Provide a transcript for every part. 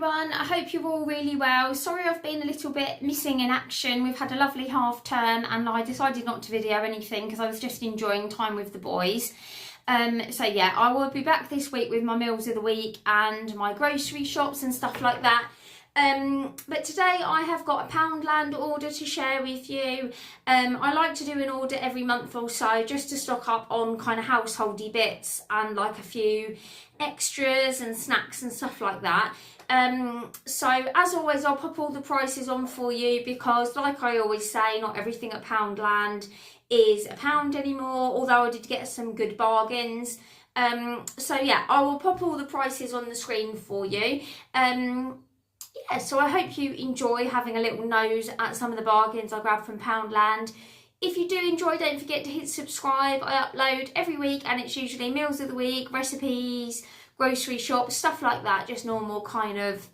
everyone, I hope you're all really well. Sorry I've been a little bit missing in action. We've had a lovely half term and I decided not to video anything because I was just enjoying time with the boys. So yeah, I will be back this week with my meals of the week and my grocery shops and stuff like that. But today I have got a Poundland order to share with you. I like to do an order every month or so just to stock up on kind of householdy bits and like a few extras and snacks and stuff like that. So as always, I'll pop all the prices on for you because like I always say, not everything at Poundland is £1 anymore, although I did get some good bargains. So yeah, I will pop all the prices on the screen for you. Yeah, so I hope you enjoy having a little nose at some of the bargains I grabbed from Poundland. If you do enjoy, don't forget to hit subscribe. I upload every week and it's usually meals of the week, recipes, grocery shops, stuff like that. Just normal kind of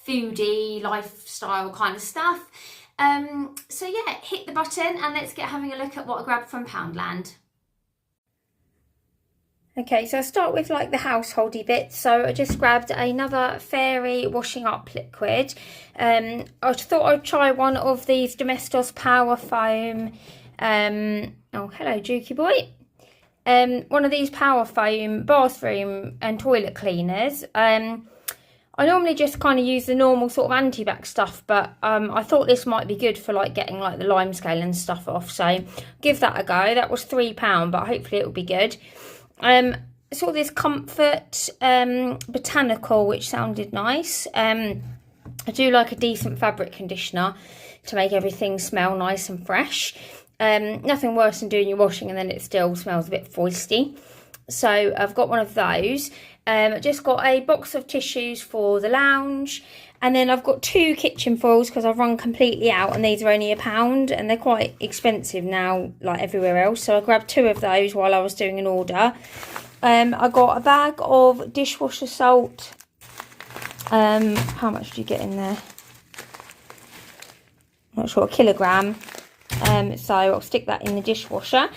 foodie, lifestyle kind of stuff. So yeah, hit the button and let's get having a look at what I grabbed from Poundland. Okay, so I'll start with like the householdy bits. So I just grabbed another Fairy washing up liquid. I thought I'd try one of these Domestos Power Foam. Oh, hello, Jukey boy. One of these Power Foam bathroom and toilet cleaners. I normally just kind of use the normal sort of anti-bac stuff, but I thought this might be good for like getting like the lime scale and stuff off. So give that a go. That was £3, but hopefully it will be good. Saw this Comfort Botanical, which sounded nice. I do like a decent fabric conditioner to make everything smell nice and fresh. Nothing worse than doing your washing and then it still smells a bit foisty. So I've got one of those. Just got a box of tissues for the lounge. And then I've got 2 kitchen foils because I've run completely out and these are only £1 and they're quite expensive now, like everywhere else. So I grabbed 2 of those while I was doing an order. I got a bag of dishwasher salt. How much do you get in there? I'm not sure, 1 kilogram. So I'll stick that in the dishwasher.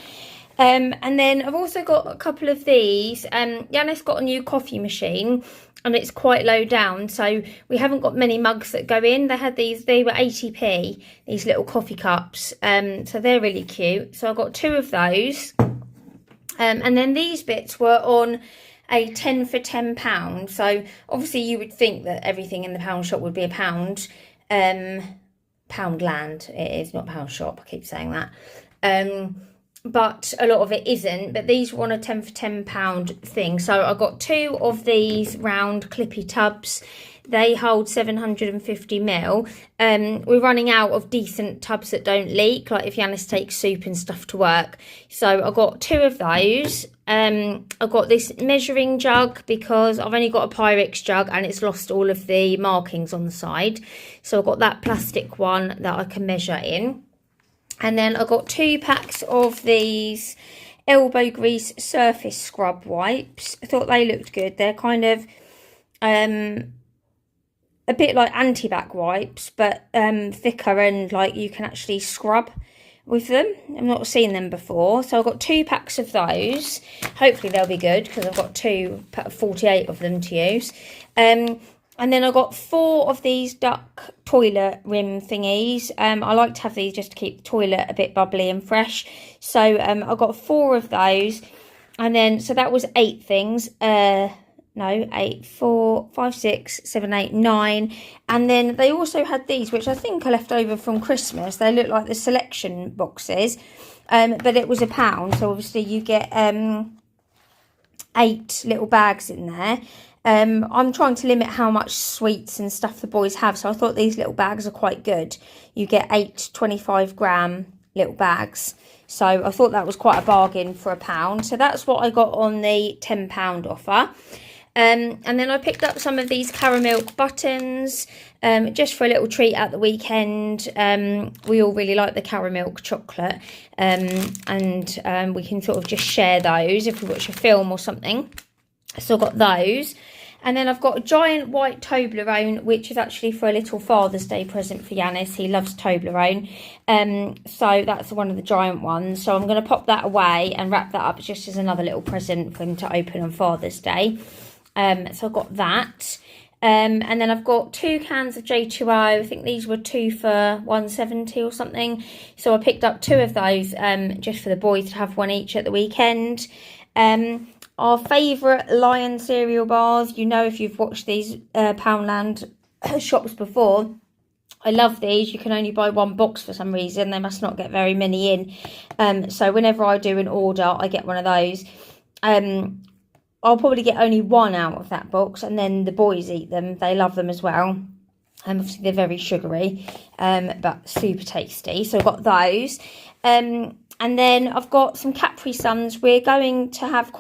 And then I've also got a couple of these. Yanis got a new coffee machine and it's quite low down, so we haven't got many mugs that go in. They had these, they were 80p, these little coffee cups, so they're really cute. So I got 2 of those, and then these bits were on a 10 for £10. So obviously you would think that everything in the pound shop would be £1. Poundland, it is not pound shop, I keep saying that. But a lot of it isn't, but these were on a 10 for £10 thing. So I got 2 of these round clippy tubs. They hold 750ml. We're running out of decent tubs that don't leak, like if Yanis takes soup and stuff to work. So I got 2 of those. I've got this measuring jug because I've only got a Pyrex jug and it's lost all of the markings on the side. So I've got that plastic one that I can measure in. And then I got 2 packs of these elbow grease surface scrub wipes. I thought they looked good. They're kind of a bit like anti-bac wipes, but thicker and like you can actually scrub with them. I've not seen them before. So I've got 2 packs of those. Hopefully they'll be good because I've got 48 of them to use. And then I got 4 of these duck toilet rim thingies. I like to have these just to keep the toilet a bit bubbly and fresh. So I got 4 of those. And then, so that was 8 things. No, 8, 4, 5, 6, 7, 8, 9. And then they also had these, which I think are left over from Christmas. They look like the selection boxes. But it was £1. So obviously you get 8 little bags in there. I'm trying to limit how much sweets and stuff the boys have, so I thought these little bags are quite good. You get 8 25-gram little bags, so I thought that was quite a bargain for £1. So that's what I got on the £10 offer. And then I picked up some of these caramel buttons just for a little treat at the weekend. We all really like the caramel chocolate, and we can sort of just share those if we watch a film or something. So I got those. And then I've got a giant white Toblerone, which is actually for a little Father's Day present for Yanis. He loves Toblerone. So that's one of the giant ones. So I'm going to pop that away and wrap that up just as another little present for him to open on Father's Day. So I've got that. And then I've got 2 cans of J2O. I think these were 2 for £1.70 or something. So I picked up 2 of those just for the boys to have one each at the weekend. Our favourite Lion cereal bars. You know, if you've watched these Poundland shops before, I love these. You can only buy 1 box for some reason. They must not get very many in. So whenever I do an order, I get one of those. I'll probably get only 1 out of that box, and then the boys eat them. They love them as well. Obviously, they're very sugary, but super tasty. So I've got those. And then I've got some Capri Suns. We're going to have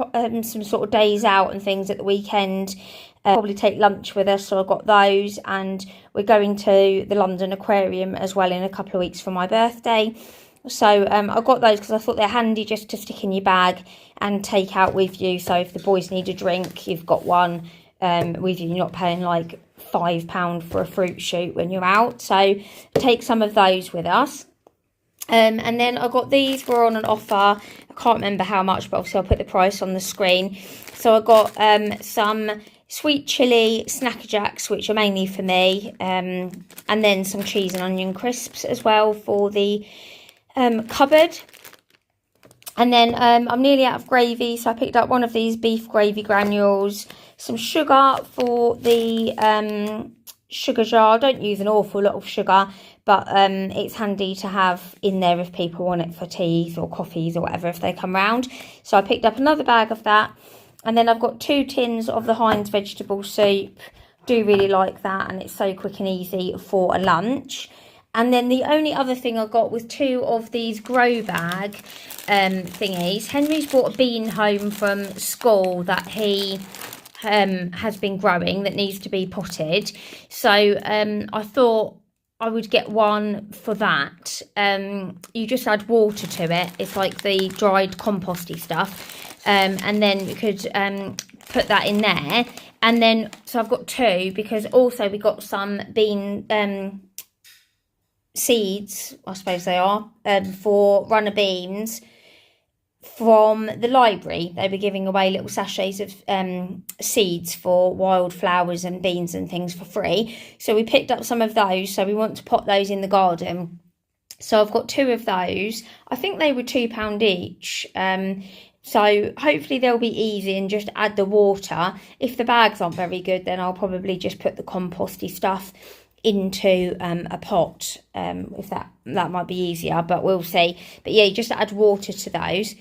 some sort of days out and things at the weekend. Probably take lunch with us, so I've got those. And we're going to the London Aquarium as well in a couple of weeks for my birthday. So I got those because I thought they're handy just to stick in your bag and take out with you. So if the boys need a drink, you've got one with you. You're not paying like £5 for a fruit shoot when you're out. So take some of those with us. And then I got these, were on an offer. I can't remember how much, but obviously I'll put the price on the screen. So I got some sweet chilli Snacker Jacks, which are mainly for me. And then some cheese and onion crisps as well for the cupboard. And then I'm nearly out of gravy, so I picked up one of these beef gravy granules, some sugar for the sugar jar. I don't use an awful lot of sugar, but it's handy to have in there if people want it for teas or coffees or whatever if they come round. So I picked up another bag of that. And then I've got 2 tins of the Heinz vegetable soup. Do really like that, and it's so quick and easy for a lunch. And then the only other thing I got was 2 of these grow bag thingies. Henry's brought a bean home from school that he has been growing that needs to be potted. So I thought I would get one for that. You just add water to it. It's like the dried composty stuff. And then you could put that in there. And then, so I've got 2 because also we got some bean seeds, I suppose they are, for runner beans from the library. They were giving away little sachets of seeds for wildflowers and beans and things for free. So we picked up some of those. So we want to pot those in the garden. So I've got 2 of those. I think they were £2 each. So hopefully they'll be easy and just add the water. If the bags aren't very good, then I'll probably just put the composty stuff into a pot, if that might be easier, but we'll see. But yeah, just add water to those.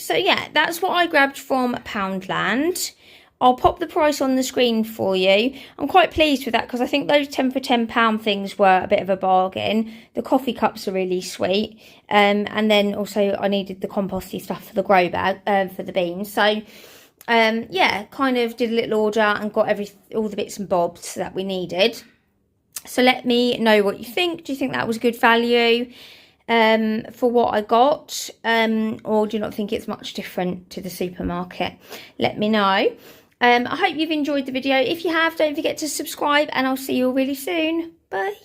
So yeah, that's what I grabbed from Poundland. I'll pop the price on the screen for you. I'm quite pleased with that because I think those 10 for £10 things were a bit of a bargain. The coffee cups are really sweet. And then also I needed the composty stuff for the grow bag, for the beans. So yeah, kind of did a little order and got all the bits and bobs that we needed. So let me know what you think. Do you think that was good value for what I got? Or do you not think it's much different to the supermarket? Let me know. I hope you've enjoyed the video. If you have, don't forget to subscribe, and I'll see you all really soon. Bye.